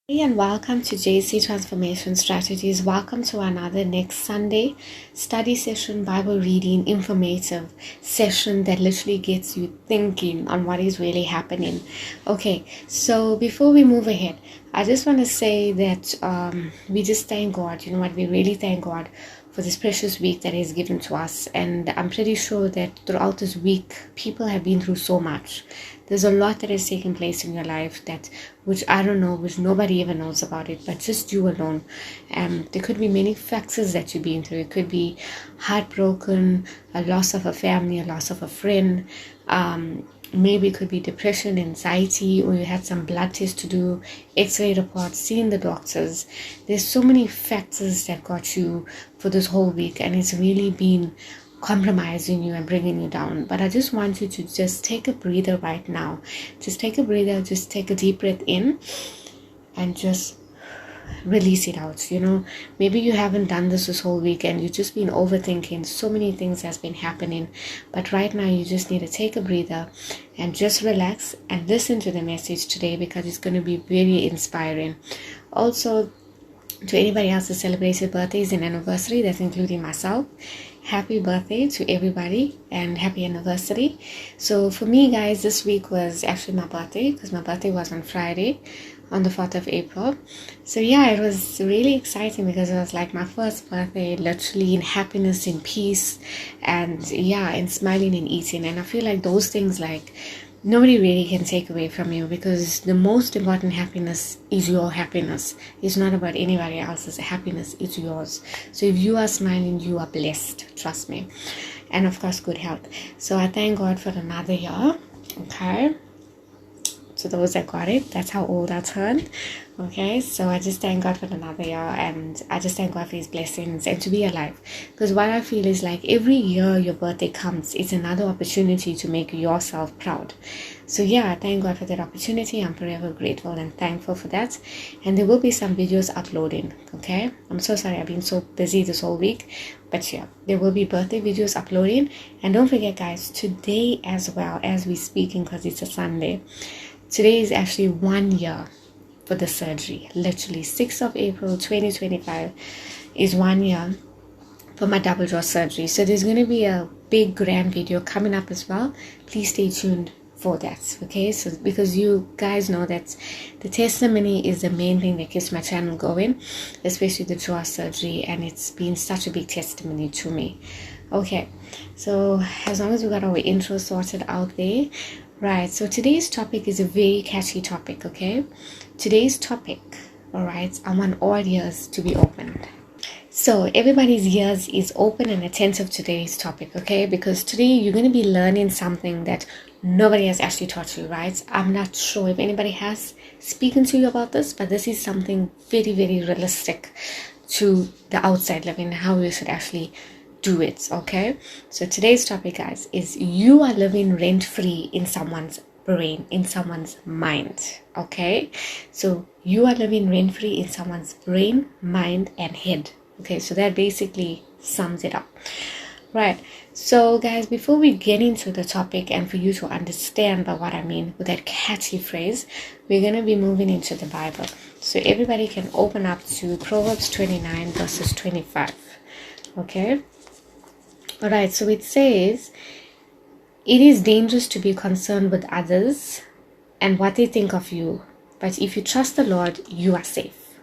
Hey, and welcome to JC Transformation Strategies. Welcome to another next Sunday study session, Bible reading, informative session that literally gets you thinking on what is really happening. Okay, so before we move ahead, I just want to say that we just thank God. You know what? We really thank God for this precious week that He's given to us. And I'm pretty sure that throughout this week, people have been through so much. There's a lot that has taken place in your life which I don't know, which nobody even knows about it, but just you alone. There could be many factors that you've been through. It could be heartbroken, a loss of a family, a loss of a friend. Maybe it could be depression, anxiety, or you had some blood tests to do, x-ray reports, seeing the doctors. There's so many factors that got you for this whole week, and it's really been compromising you and bringing you down. But I just want you to just take a breather right now. Just take a breather, just take a deep breath in and just release it out. You know, maybe you haven't done this whole week and you've just been overthinking. So many things has been happening, but right now you just need to take a breather and just relax and listen to the message today, because it's going to be very inspiring. Also, to anybody else that celebrated birthdays and anniversary, that's including myself, happy birthday to everybody and happy anniversary. So for me, guys, this week was actually my birthday, because my birthday was on Friday, on the 4th of April. So yeah, it was really exciting because it was like my first birthday, literally in happiness, in peace, and yeah, in smiling and eating. And I feel like those things, like, nobody really can take away from you, because the most important happiness is your happiness. It's not about anybody else's happiness. It's yours. So if you are smiling, you are blessed. Trust me. And of course, good health. So I thank God for another year. Okay. So those that got it, that's how old I turned. Okay, so I just thank God for another year, and I just thank God for His blessings and to be alive. Because what I feel is like every year your birthday comes, it's another opportunity to make yourself proud. So yeah, I thank God for that opportunity. I'm forever grateful and thankful for that. And there will be some videos uploading. Okay, I'm so sorry I've been so busy this whole week, but yeah, there will be birthday videos uploading. And don't forget, guys, today as well, as we speaking, because it's a Sunday, today is actually 1 year for the surgery. Literally 6th of April 2025 is 1 year for my double jaw surgery. So there's going to be a big grand video coming up as well. Please stay tuned for that. Okay, so because you guys know that the testimony is the main thing that keeps my channel going, especially the jaw surgery, and it's been such a big testimony to me. Okay, so as long as we got our intro sorted out there. Right, so today's topic is a very catchy topic, okay? Today's topic, all right, I want all ears to be opened. So everybody's ears is open and attentive to today's topic, okay? Because today you're going to be learning something that nobody has actually taught you, right? I'm not sure if anybody has spoken to you about this, but this is something very, very realistic to the outside living, how you should actually do it. Okay, so today's topic, guys, is you are living rent-free in someone's brain, in someone's mind. Okay, so you are living rent-free in someone's brain, mind, and head. Okay, so that basically sums it up. Right, so guys, before we get into the topic and for you to understand by what I mean with that catchy phrase, we're going to be moving into the Bible. So everybody can open up to Proverbs 29 verses 25. Okay. Alright, so it says, it is dangerous to be concerned with others and what they think of you, but if you trust the Lord, you are safe.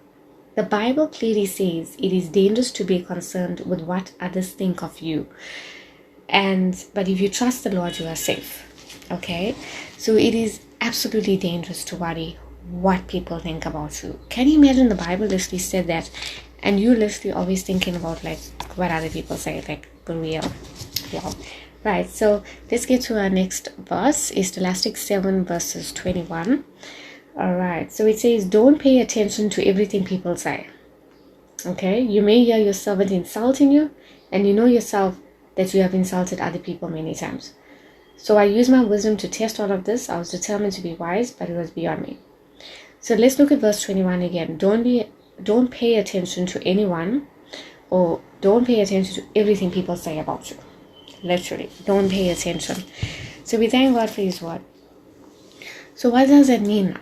The Bible clearly says it is dangerous to be concerned with what others think of you, but if you trust the Lord, you are safe. Okay, so it is absolutely dangerous to worry what people think about you. Can you imagine the Bible literally said that, and you literally always thinking about like what other people say, like, for real. Yeah. Right, so let's get to our next verse. It's Ecclesiastes 7 verses 21. Alright, so it says, don't pay attention to everything people say. Okay, you may hear your servant insulting you, and you know yourself that you have insulted other people many times. So I used my wisdom to test all of this. I was determined to be wise, but it was beyond me. So let's look at verse 21 again. Don't pay attention to anyone, or don't pay attention to everything people say about you. Literally, don't pay attention. So we thank God for His word. So what does that mean now?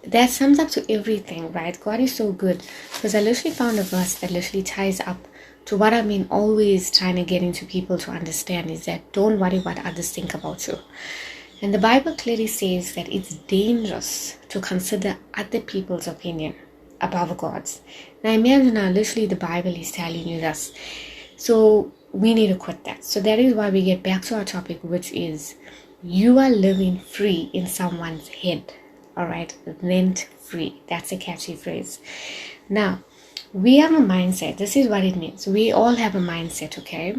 that sums up to everything, right? God is so good, because I literally found a verse that literally ties up to what I've been always trying to get into people to understand, is that don't worry what others think about you. And the Bible clearly says that it's dangerous to consider other people's opinion above God's. Now imagine now, literally the Bible is telling you this. So we need to quit that. So that is why we get back to our topic, which is you are living free in someone's head. All right, rent free. That's a catchy phrase. Now, we have a mindset. This is what it means. We all have a mindset, okay?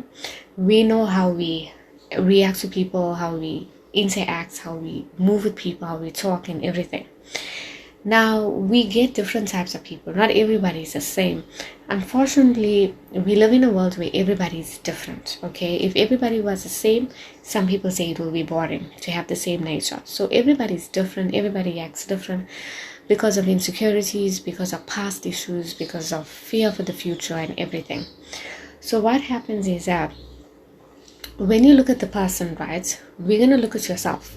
We know how we react to people, how we interact, how we move with people, how we talk and everything. Now, we get different types of people. Not everybody is the same. Unfortunately, we live in a world where everybody is different, okay? If everybody was the same, some people say it will be boring to have the same nature. So everybody is different. Everybody acts different because of insecurities, because of past issues, because of fear for the future and everything. So what happens is that when you look at the person, right, we're going to look at yourself.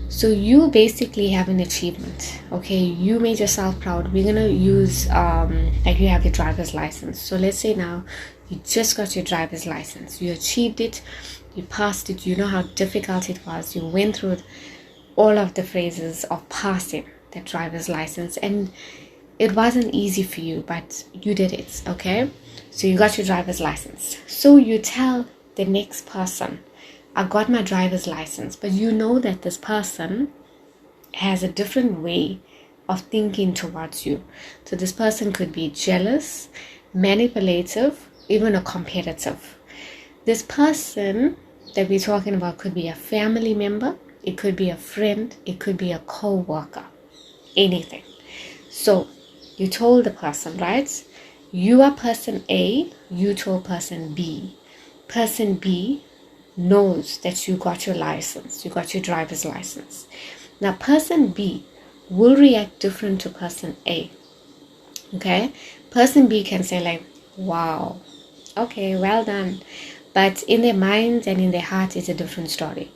So you basically have an achievement, okay? You made yourself proud. We're going to use, like you have your driver's license. So let's say now you just got your driver's license. You achieved it. You passed it. You know how difficult it was. You went through all of the phases of passing that driver's license. And it wasn't easy for you, but you did it, okay? So you got your driver's license. So you tell the next person, I got my driver's license, but you know that this person has a different way of thinking towards you. So this person could be jealous, manipulative, even a competitive. This person that we're talking about could be a family member, it could be a friend, it could be a co-worker, anything. So you told the person, right? You are person A, you told person B. Person B knows that you got your license, you got your driver's license. Now person B will react different to person A, okay? Person B can say like, wow, okay, well done, but in their mind and in their heart it's a different story.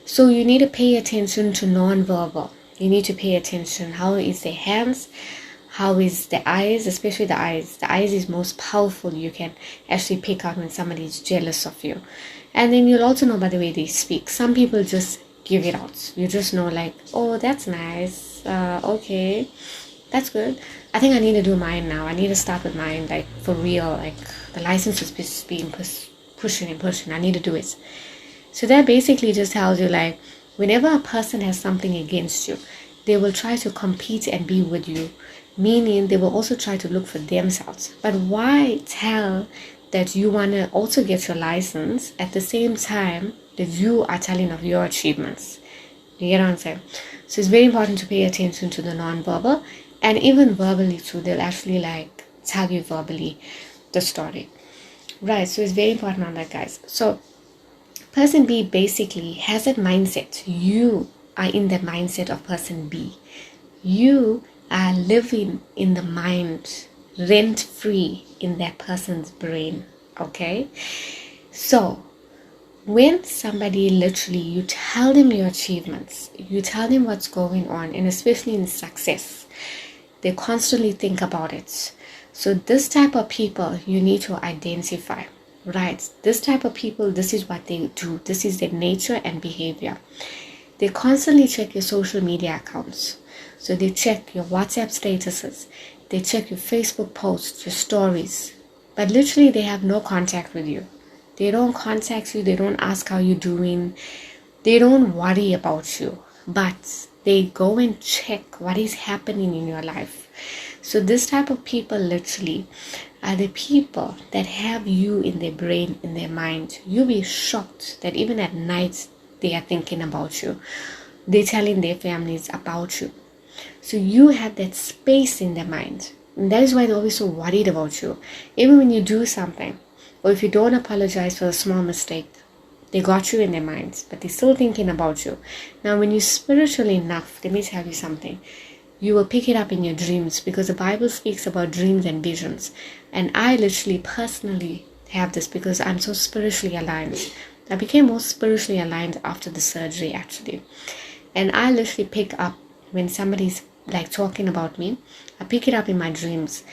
So you need to pay attention to non-verbal. You need to pay attention, how is their hands, how is the eyes, especially the eyes. The eyes is most powerful. You can actually pick out when somebody is jealous of you. And then you'll also know by the way they speak. Some people just give it out. You just know like, oh, that's nice. Okay, that's good. I think I need to do mine now. I need to start with mine, like for real. Like the license is being pushing. I need to do it. So that basically just tells you like, whenever a person has something against you, they will try to compete and be with you. Meaning they will also try to look for themselves. But why tell that you want to also get your license at the same time that you are telling of your achievements? You get what I'm saying? So it's very important to pay attention to the non-verbal, and even verbally too. They'll actually like tell you verbally the story, right? So it's very important on that, guys. So person B basically has that mindset. You are in the mindset of person B. You are living in the mind, rent-free in that person's brain, okay? So when somebody literally, you tell them your achievements, you tell them what's going on, and especially in success, they constantly think about it. So this type of people you need to identify, right? This type of people, this is what they do. This is their nature and behavior. They constantly check your social media accounts. So they check your WhatsApp statuses, they check your Facebook posts, your stories, but literally they have no contact with you. They don't contact you, they don't ask how you're doing, they don't worry about you, but they go and check what is happening in your life. So this type of people literally are the people that have you in their brain, in their mind. You'll be shocked that even at night they are thinking about you. They're telling their families about you. So you have that space in their mind. And that is why they're always so worried about you. Even when you do something, or if you don't apologize for a small mistake, they got you in their minds, but they're still thinking about you. Now, when you're spiritual enough, let me tell you something. You will pick it up in your dreams, because the Bible speaks about dreams and visions. And I literally personally have this because I'm so spiritually aligned. I became more spiritually aligned after the surgery, actually. And I literally pick up when somebody's like talking about me. I pick it up in my dreams.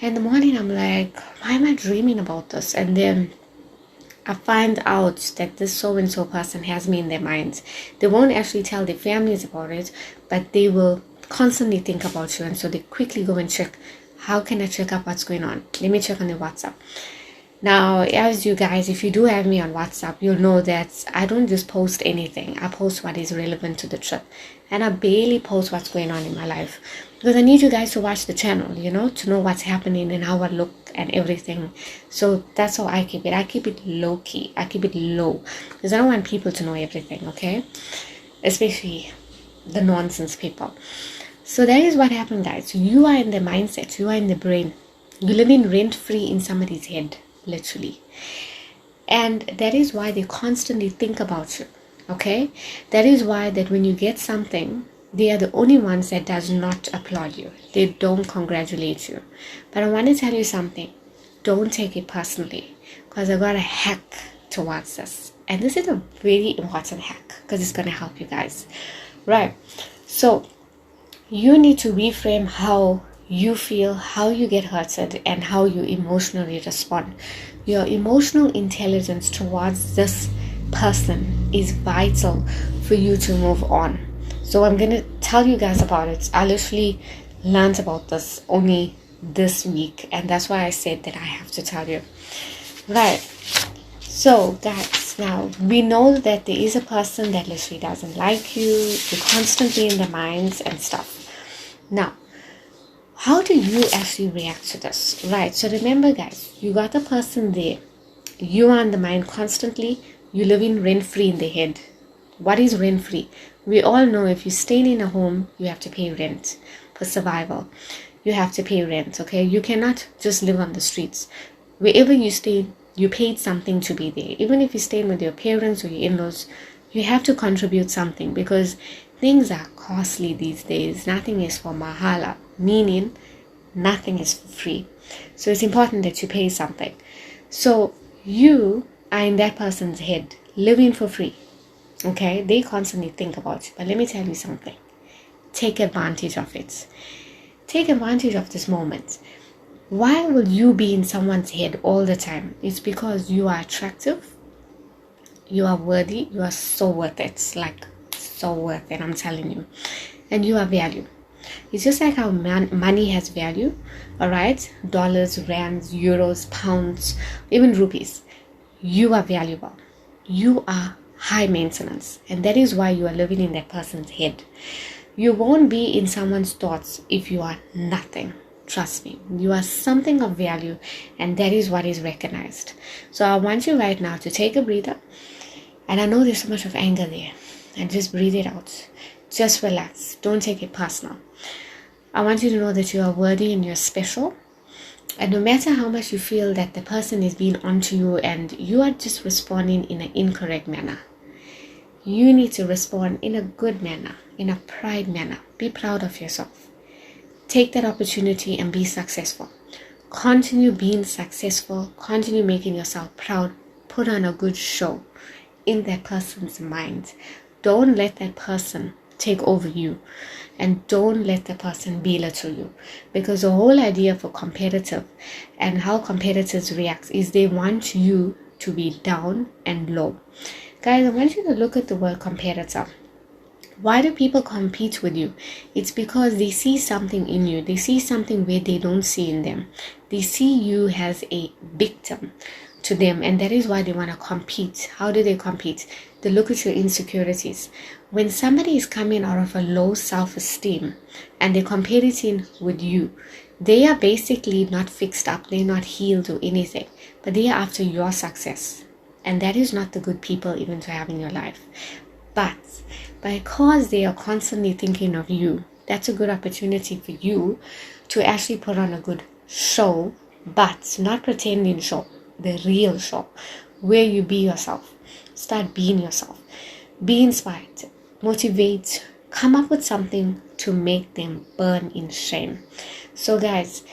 And in the morning, I'm like, why am I dreaming about this? And then I find out that this so-and-so person has me in their minds. They won't actually tell their families about it, but they will constantly think about you. And so they quickly go and check, how can I check up what's going on? Let me check on their WhatsApp. Now, as you guys, if you do have me on WhatsApp, you'll know that I don't just post anything. I post what is relevant to the trip. And I barely post what's going on in my life. Because I need you guys to watch the channel, to know what's happening and how I look and everything. So that's how I keep it. I keep it low-key. I keep it low. Because I don't want people to know everything, okay? Especially the nonsense people. So that is what happened, guys. You are in the mindset. You are in the brain. You're living rent-free in somebody's head. Literally. And that is why they constantly think about you. Okay? That is why that when you get something, they are the only ones that does not applaud you. They don't congratulate you. But I want to tell you something. Don't take it personally. Because I got a hack towards this. And this is a very important hack. Because it's going to help you guys. Right. So, you need to reframe how you feel, how you get hurted, and how you emotionally respond. Your emotional intelligence towards this person is vital for you to move on. So I'm going to tell you guys about it. I literally learned about this only this week, and that's why I said that I have to tell you. Right. So guys, now we know that there is a person that literally doesn't like you. You're constantly in their minds and stuff. Now, how do you actually react to this? Right, so remember guys, you got a person there. You are on the mind constantly. You're living rent-free in the head. What is rent-free? We all know if you're staying in a home, you have to pay rent for survival. You have to pay rent, okay? You cannot just live on the streets. Wherever you stay, you paid something to be there. Even if you're staying with your parents or your in-laws, you have to contribute something because things are costly these days. Nothing is for mahala. Meaning nothing is for free. So it's important that you pay something. So you are in that person's head, living for free. Okay? They constantly think about you. But let me tell you something. Take advantage of it. Take advantage of this moment. Why will you be in someone's head all the time? It's because you are attractive. You are worthy. You are so worth it. Like, so worth it, I'm telling you. And you are value. It's just like how money has value, all right? Dollars, rands, euros, pounds, even rupees. You are valuable. You are high maintenance. And that is why you are living in that person's head. You won't be in someone's thoughts if you are nothing. Trust me. You are something of value. And that is what is recognized. So I want you right now to take a breather. And I know there's so much of anger there. And just breathe it out. Just relax. Don't take it personal. I want you to know that you are worthy and you're special. And no matter how much you feel that the person is being onto you and you are just responding in an incorrect manner, you need to respond in a good manner, in a pride manner. Be proud of yourself. Take that opportunity and be successful. Continue being successful. Continue making yourself proud. Put on a good show in that person's mind. Don't let that person take over you, and don't let the person belittle you, because the whole idea for competitive and how competitors react is they want you to be down and low. Guys, I want you to look at the word competitor. Why do people compete with you? It's because they see something in you. They see something where they don't see in them. They see you as a victim to them, and that is why they want to compete. How do they compete? They look at your insecurities. When somebody is coming out of a low self-esteem and they're competing with you, they are basically not fixed up. They're not healed or anything, but they are after your success. And that is not the good people even to have in your life. But because they are constantly thinking of you, that's a good opportunity for you to actually put on a good show, but not pretending show, the real show, where you be yourself. Start being yourself. Be inspired. Motivate. Come up with something to make them burn in shame. So guys,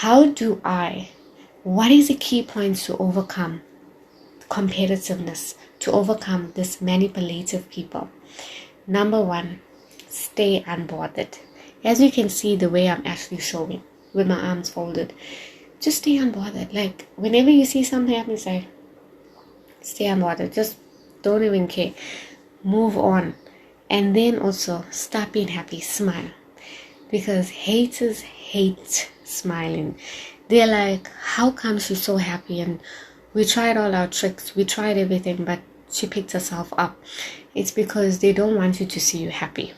what is the key points to overcome competitiveness, to overcome this manipulative people? Number one, stay unbothered. As you can see, the way I'm actually showing with my arms folded, just stay unbothered. Like, whenever you see something happen, say, stay unbothered. Just don't even care. Move on. And then also, stop being happy. Smile. Because haters hate smiling. They're like, how come she's so happy? And we tried all our tricks. We tried everything, but she picked herself up. It's because they don't want you to see you happy.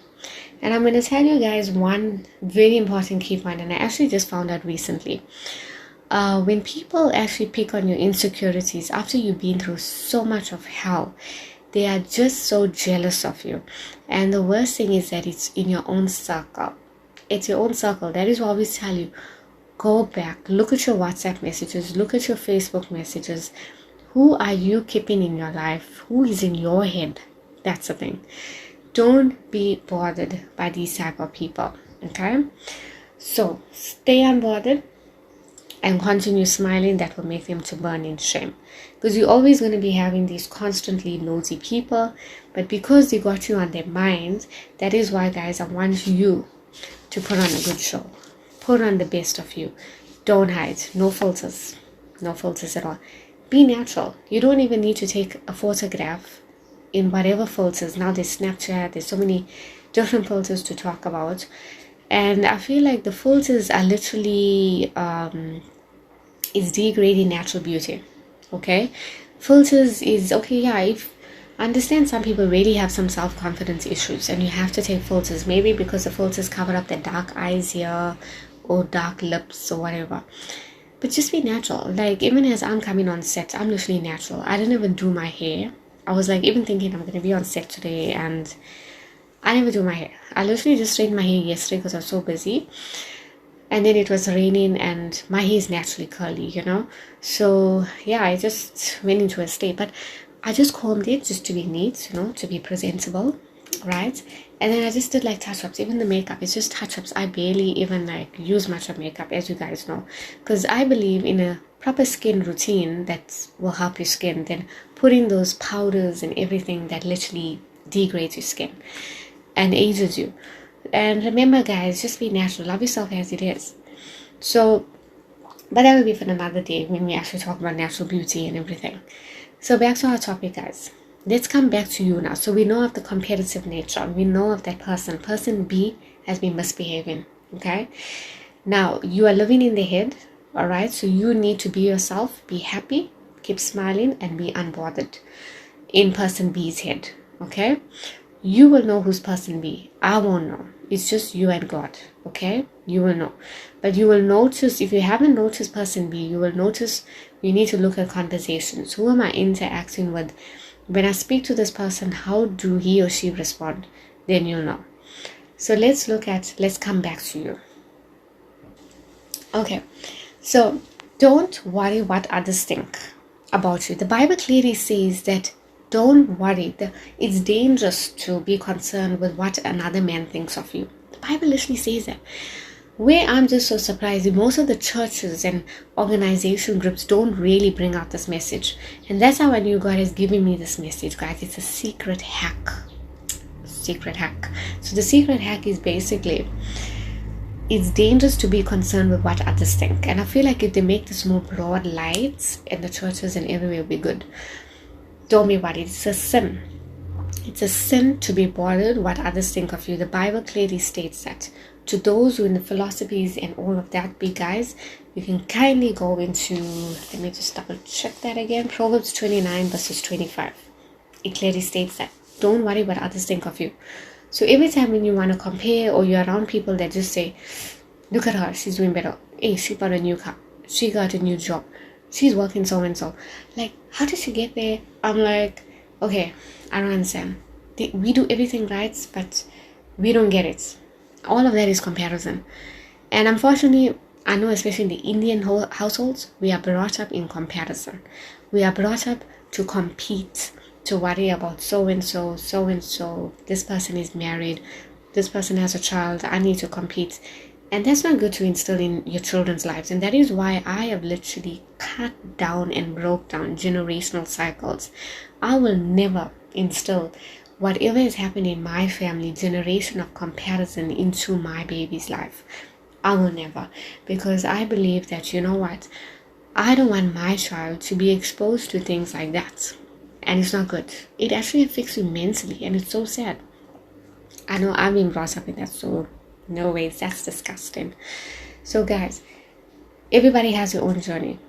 And I'm going to tell you guys one very important key point, and I actually just found out recently. When people actually pick on your insecurities after you've been through so much of hell, they are just so jealous of you. And the worst thing is that it's in your own circle. It's your own circle. That is why I always tell you, go back, look at your WhatsApp messages, look at your Facebook messages. Who are you keeping in your life? Who is in your head? That's the thing. Don't be bothered by these type of people, okay? So, stay unbothered and continue smiling. That will make them to burn in shame. Because you're always going to be having these constantly nosy people, but because they got you on their minds, that is why, guys, I want you to put on a good show. Put on the best of you. Don't hide. No filters. No filters at all. Be natural. You don't even need to take a photograph in whatever filters. Now there's Snapchat, there's so many different filters to talk about, and I feel like the filters are literally is degrading natural beauty. Okay, filters is okay. Yeah, if I understand some people really have some self-confidence issues and you have to take filters, maybe because the filters cover up the dark eyes here or dark lips or whatever. But just be natural. Like, even as I'm coming on set, I'm literally natural. I didn't even do my hair. I was like even thinking I'm going to be on set today, and I never do my hair. I literally just straightened my hair yesterday because I was so busy. And then it was raining and my hair is naturally curly, you know. So yeah, I just went into a state. But I just combed it just to be neat, you know, to be presentable, right? And then I just did like touch-ups. Even the makeup, it's just touch-ups. I barely even like use much of makeup, as you guys know. Because I believe in a proper skin routine that will help your skin than putting those powders and everything that literally degrades your skin and ages you. And remember, guys, just be natural. Love yourself as it is. So, but that will be for another day when we actually talk about natural beauty and everything. So back to our topic, guys. Let's come back to you now. So we know of the competitive nature. We know of that person. Person B has been misbehaving. Okay. Now you are living in the head. All right. So you need to be yourself. Be happy. Keep smiling and be unbothered in person B's head. Okay. You will know who's person B. I won't know. It's just you and God. Okay. You will know. But you will notice, if you haven't noticed person B, you will notice you need to look at conversations. Who am I interacting with? When I speak to this person, how do he or she respond? Then you'll know. So let's come back to you. Okay. So don't worry what others think about you. The Bible clearly says that don't worry. It's dangerous to be concerned with what another man thinks of you. The Bible literally says that. Where I'm just so surprised, most of the churches and organization groups don't really bring out this message. And that's how I knew God has given me this message, guys. It's a secret hack. Secret hack. So the secret hack is basically, it's dangerous to be concerned with what others think. And I feel like if they make this more broad light in the churches and everywhere, will be good. Don't be worried. It's a sin. It's a sin to be bothered what others think of you. The Bible clearly states that. To those who in the philosophies and all of that, big guys, you can kindly go into, let me just double check that again, Proverbs 29 verses 25. It clearly states that. Don't worry what others think of you. So every time when you want to compare or you're around people that just say, look at her, she's doing better. Hey, she got a new car. She got a new job. She's working so and so. Like, how did she get there? I'm like, okay, I don't understand. We do everything right, but we don't get it. All of that is comparison. And unfortunately, I know especially in the Indian households, we are brought up in comparison. We are brought up to compete, to worry about so-and-so, so-and-so. This person is married. This person has a child. I need to compete. And that's not good to instill in your children's lives. And that is why I have literally cut down and broke down generational cycles. I will never instill whatever has happened in my family, generation of comparison into my baby's life, I will never. Because I believe that, you know what, I don't want my child to be exposed to things like that. And it's not good. It actually affects you mentally, and it's so sad. I know I've been brought up in that, so no ways, that's disgusting. So guys, everybody has their own journey.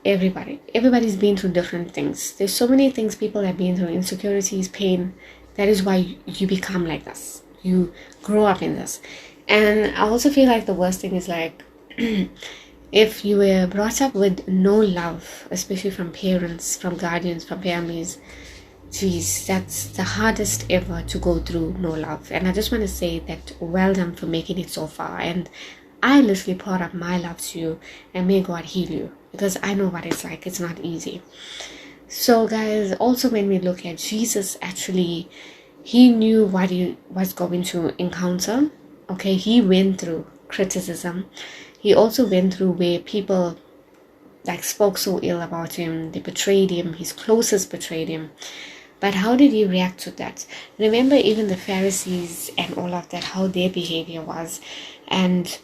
Everybody's been through different things. There's so many things people have been through, insecurities, pain. That is why you become like this. You grow up in this. And I also feel like the worst thing is like if you were brought up with no love, especially from parents, from guardians, from families, geez, that's the hardest ever to go through, no love. And I just want to say that well done for making it so far. And I literally pour out my love to you, and may God heal you, because I know what it's like. It's not easy. So guys, also when we look at Jesus, actually, he knew what he was going to encounter. Okay, he went through criticism. He also went through where people like spoke so ill about him. They betrayed him. His closest betrayed him. But how did he react to that? Remember, even the Pharisees and all of that, how their behavior was. And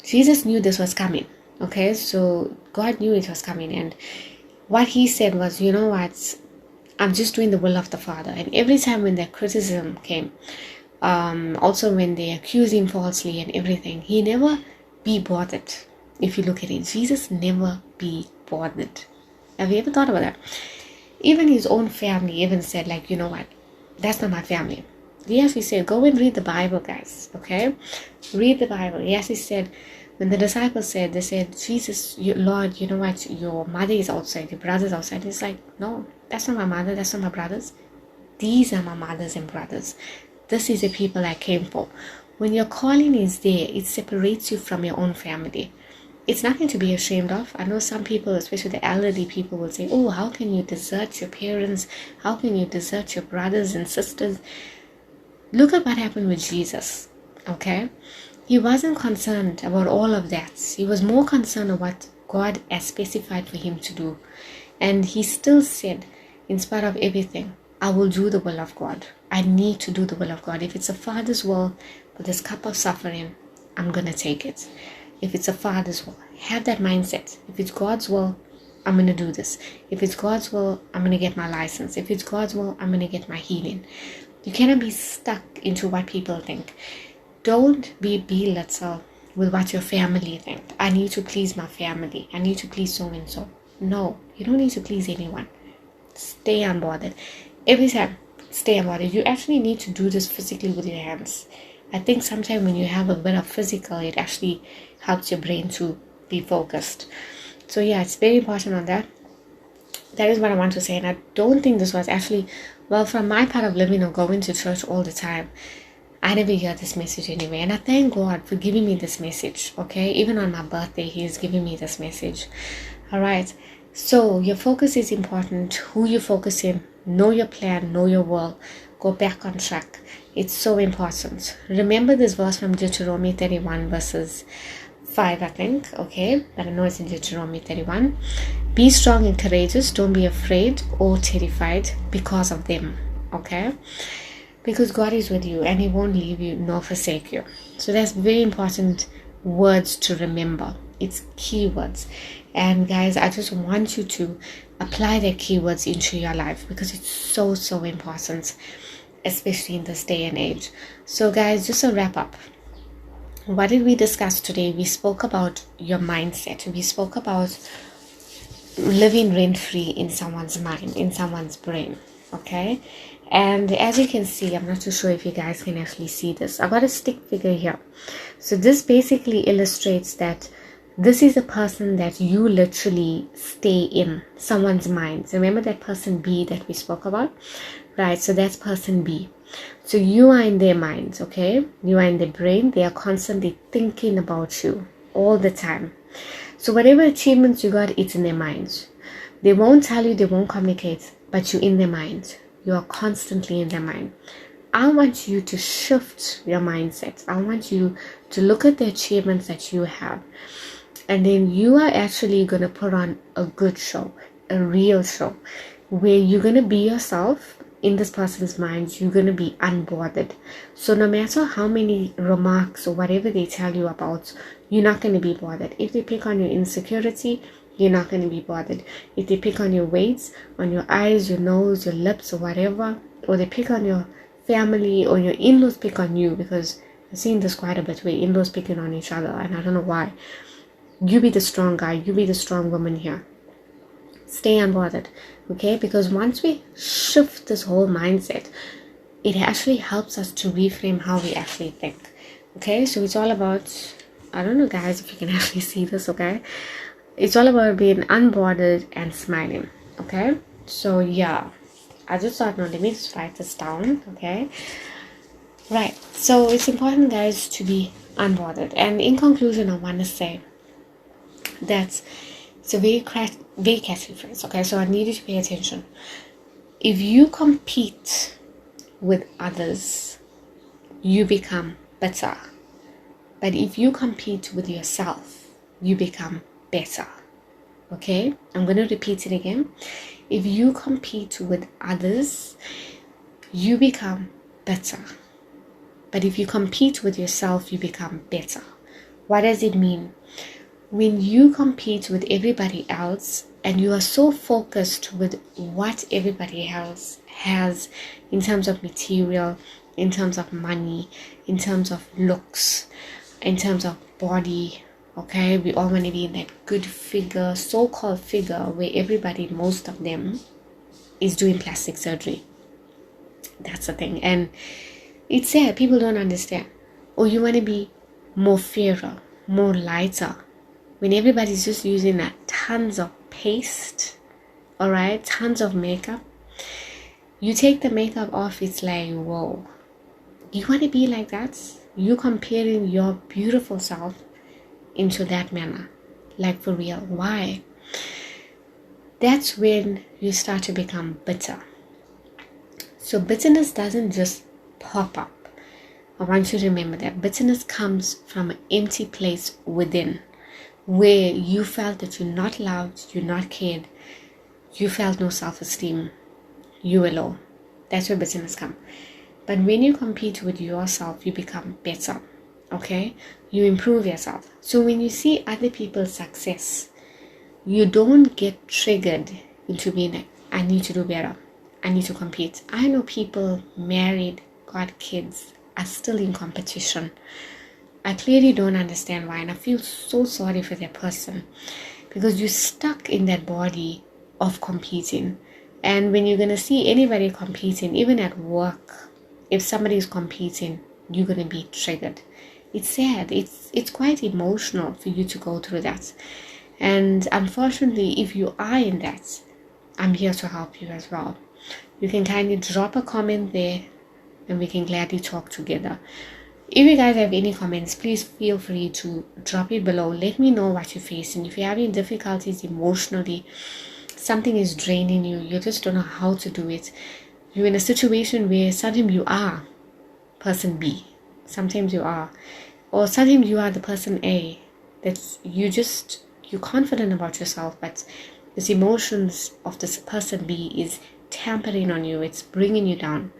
Jesus knew this was coming. Okay, so God knew it was coming. And what he said was, you know what, I'm just doing the will of the Father. And every time when that criticism came, also when they accused him falsely and everything, he never be bothered. If you look at it, Jesus never be bothered. Have you ever thought about that? Even his own family even said, like, you know what, that's not my family. He actually said, go and read the Bible, guys. Okay, read the Bible. He actually said, when the disciples said, they said, Jesus, Lord, you know what, your mother is outside, your brother's outside. He's like, no, that's not my mother, that's not my brothers. These are my mothers and brothers. This is the people I came for. When your calling is there, it separates you from your own family. It's nothing to be ashamed of. I know some people, especially the elderly people, will say, oh, how can you desert your parents? How can you desert your brothers and sisters? Look at what happened with Jesus, okay? He wasn't concerned about all of that. He was more concerned about what God has specified for him to do. And he still said, in spite of everything, I will do the will of God. I need to do the will of God. If it's a Father's will, for this cup of suffering, I'm going to take it. If it's a Father's will, have that mindset. If it's God's will, I'm going to do this. If it's God's will, I'm going to get my license. If it's God's will, I'm going to get my healing. You cannot be stuck into what people think. Don't be belittled with what your family think. I need to please my family. I need to please so and so. No, you don't need to please anyone. Stay unbothered. Every time, stay unbothered. You actually need to do this physically with your hands. I think sometimes when you have a bit of physical, it actually helps your brain to be focused. So yeah, it's very important on that. That is what I want to say. And I don't think this was actually, well, from my part of living or going to church all the time, I never hear this message anyway. And I thank God for giving me this message, okay? Even on my birthday, He's giving me this message. All right. So your focus is important. Who you focus in. Know your plan. Know your will. Go back on track. It's so important. Remember this verse from Deuteronomy 31 verses 5, I think. Okay. But I know it's in Deuteronomy 31. Be strong and courageous. Don't be afraid or terrified because of them. Okay. Because God is with you and He won't leave you nor forsake you. So that's very important words to remember. It's keywords. And guys, I just want you to apply their keywords into your life because it's so, so important, especially in this day and age. So guys, just a wrap up. What did we discuss today? We spoke about your mindset. We spoke about living rent-free in someone's mind, in someone's brain. Okay? And as you can see, I'm not too sure if you guys can actually see this. I've got a stick figure here. So this basically illustrates that this is a person that you literally stay in someone's mind. Remember that person B that we spoke about? Right, so that's person B. So you are in their minds, okay? You are in their brain. They are constantly thinking about you all the time. So whatever achievements you got, it's in their minds. They won't tell you, they won't communicate, but you're in their mind. You are constantly in their mind. I want you to shift your mindset. I want you to look at the achievements that you have. And then you are actually going to put on a good show, a real show, where you're going to be yourself in this person's mind, you're going to be unbothered. So no matter how many remarks or whatever they tell you about, you're not going to be bothered. If they pick on your insecurity, you're not going to be bothered. If they pick on your weight, on your eyes, your nose, your lips, or whatever, or they pick on your family, or your in-laws pick on you, because I've seen this quite a bit where in-laws picking on each other, and I don't know why. You be the strong guy, you be the strong woman here. Stay unbothered, okay? Because once we shift this whole mindset, it actually helps us to reframe how we actually think, okay? So it's all about, I don't know guys if you can actually see this, okay? It's all about being unbothered and smiling, okay? So yeah, I just thought, no, let me just write this down, okay? Right, so it's important, guys, to be unbothered. And in conclusion, I want to say that it's a very catchy phrase, okay? So I need you to pay attention. If you compete with others, you become better. But if you compete with yourself, you become better, okay? I'm going to repeat it again. If you compete with others, you become better. But if you compete with yourself, you become better. What does it mean? When you compete with everybody else and you are so focused with what everybody else has in terms of material, in terms of money, in terms of looks, in terms of body, okay? We all want to be in that good figure, so-called figure, where everybody, most of them, is doing plastic surgery. That's the thing. And it's sad. People don't understand. Or you want to be more fairer, more lighter, when everybody's just using tons of paste, all right, tons of makeup. You take the makeup off, it's like, whoa. You want to be like that? You comparing your beautiful self into that manner, like for real. Why? That's when you start to become bitter. So bitterness doesn't just pop up. I want you to remember that bitterness comes from an empty place within, where you felt that you're not loved, you're not cared, you felt no self-esteem, you were low. That's where bitterness comes. But when you compete with yourself, you become better, okay? You improve yourself. So when you see other people's success, you don't get triggered into being like, I need to do better, I need to compete. I know people married, got kids, are still in competition. I clearly don't understand why, and I feel so sorry for that person, because you're stuck in that body of competing. And when you're going to see anybody competing, even at work, if somebody is competing, you're going to be triggered. It's sad. It's quite emotional for you to go through that. And unfortunately, if you are in that, I'm here to help you as well. You can kindly drop a comment there and we can gladly talk together. If you guys have any comments, please feel free to drop it below. Let me know what you're facing. If you're having difficulties emotionally, something is draining you, you just don't know how to do it. You're in a situation where sometimes you are person B, sometimes you are, or sometimes you are the person A, that you're confident about yourself, but this emotions of this person B is tampering on you, it's bringing you down.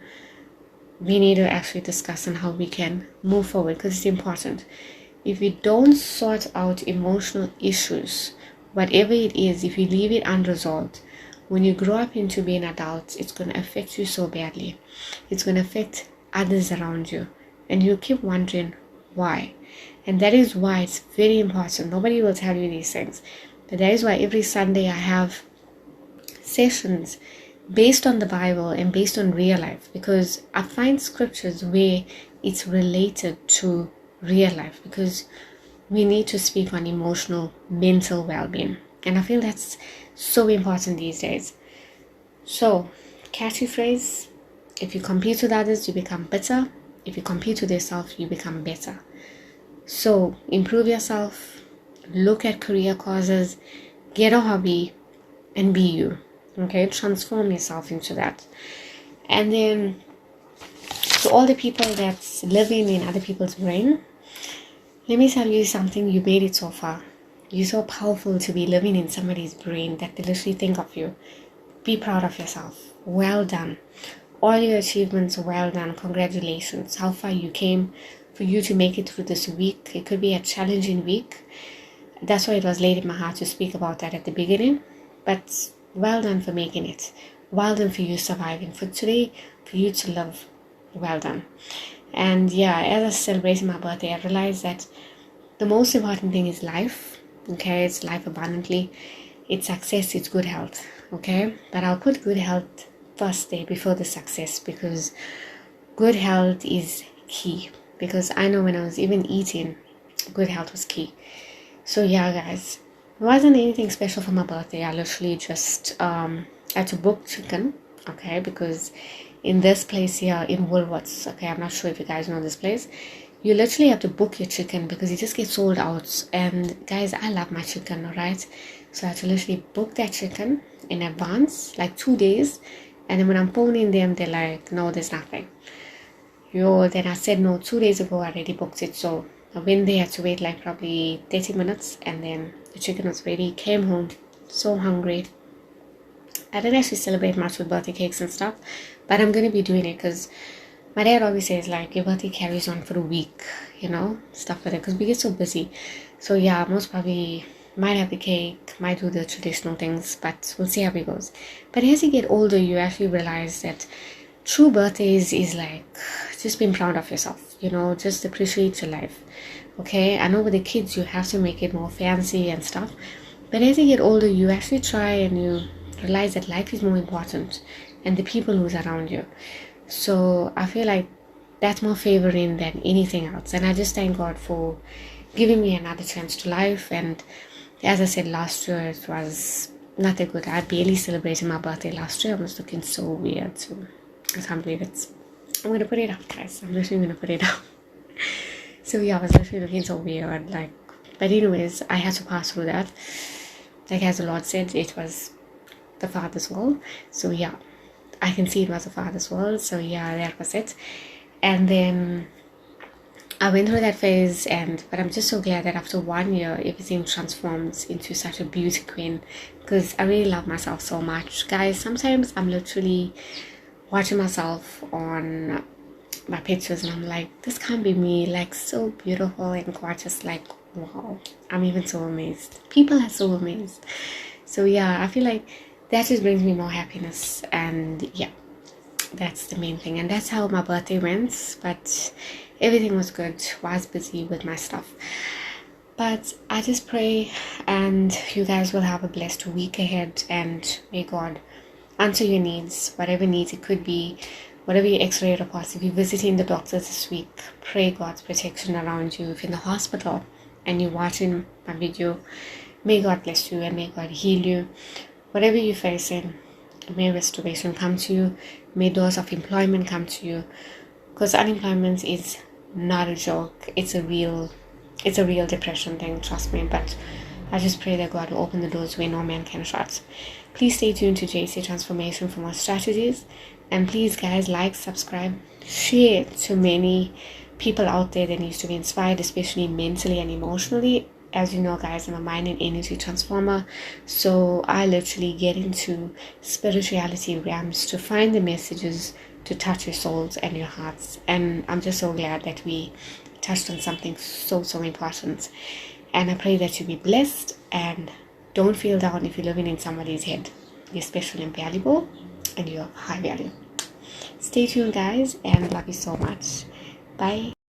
We need to actually discuss on how we can move forward, because it's important. If we don't sort out emotional issues, whatever it is, if you leave it unresolved, when you grow up into being adults, it's going to affect you so badly. It's going to affect others around you, and you'll keep wondering why. And that is why it's very important. Nobody will tell you these things, but that is why every Sunday I have sessions based on the Bible and based on real life, because I find scriptures where it's related to real life, because we need to speak on emotional, mental well-being, and I feel that's so important these days. So, catchy phrase: if you compete with others, you become better. If you compete with yourself, you become better. So improve yourself, look at career causes, get a hobby, and be you. Okay, transform yourself into that. And then to all the people that's living in other people's brain, let me tell you something. You made it so far. You're so powerful to be living in somebody's brain that they literally think of you. Be proud of yourself. Well done. all your achievements, well done, congratulations, how far you came. For you to make it through this week, it could be a challenging week. That's why it was laid in my heart to speak about that at the beginning. But well done for making it. Well done for you surviving. For today, for you to live. Well done. And yeah, as I was celebrating my birthday, I realized that the most important thing is life. Okay, it's life abundantly. It's success, it's good health. Okay, but I'll put good health first there before the success, because good health is key. Because I know when I was even eating, good health was key. So yeah, guys, it wasn't anything special for my birthday. I literally just had to book chicken, okay, because in this place here in Woolworths, okay, I'm not sure if you guys know this place, you literally have to book your chicken because it just gets sold out. And guys, I love my chicken, alright? So I had to literally book that chicken in advance, like 2 days. And then when I'm phoning them, they're like, no, there's nothing. Then I said no, 2 days ago I already booked it. So I went there, had to wait like probably 30 minutes, and then the chicken was ready. Came home, so hungry. I didn't actually celebrate much with birthday cakes and stuff, but I'm going to be doing it because my dad always says like your birthday carries on for a week, stuff like that, because we get so busy. So yeah, most probably might have the cake, might do the traditional things, but we'll see how it goes. But as you get older, you actually realize that true birthdays is like just being proud of yourself, just appreciate your life. Okay, I know with the kids you have to make it more fancy and stuff, but as you get older, you actually try and you realize that life is more important and the people who's around you. So I feel like that's more favoring than anything else. And I just thank God for giving me another chance to life. And as I said, last year it was not that good. I barely celebrated my birthday last year. I was looking so weird. So I can't believe it. I'm going to put it up, guys. I'm literally going to put it up. So yeah, I was literally looking so weird. But anyways, I had to pass through that. Like as the Lord said, it was the Father's will. So yeah, I can see it was the Father's will. So yeah, that was it. And then I went through that phase, but I'm just so glad that after 1 year, everything transforms into such a beauty queen, because I really love myself so much. Guys, sometimes I'm literally watching myself on my pictures and I'm like, this can't be me, like so beautiful and gorgeous, like wow, I'm even so amazed. People are so amazed. So yeah, I feel like that just brings me more happiness, and yeah, that's the main thing. And that's how my birthday went, but everything was good. Was busy with my stuff, but I just pray and you guys will have a blessed week ahead, and may God answer your needs, whatever needs it could be, whatever your x-ray reports. If you're visiting the doctors this week, pray God's protection around you. If you're in the hospital and you're watching my video, may God bless you and may God heal you. Whatever you're facing, may restoration come to you. May doors of employment come to you, because unemployment is not a joke. It's a real depression thing, trust me. But I just pray that God will open the doors where no man can shut. Please stay tuned to JC Transformation for more strategies, and please guys, like, subscribe, share to many people out there that needs to be inspired, especially mentally and emotionally. As you know, guys, I'm a mind and energy transformer, so I literally get into spirituality realms to find the messages to touch your souls and your hearts. And I'm just so glad that we touched on something so important. And I pray that you be blessed, and don't feel down if you're living in somebody's head. You're special and valuable, and you're high value. Stay tuned, guys, and love you so much. Bye.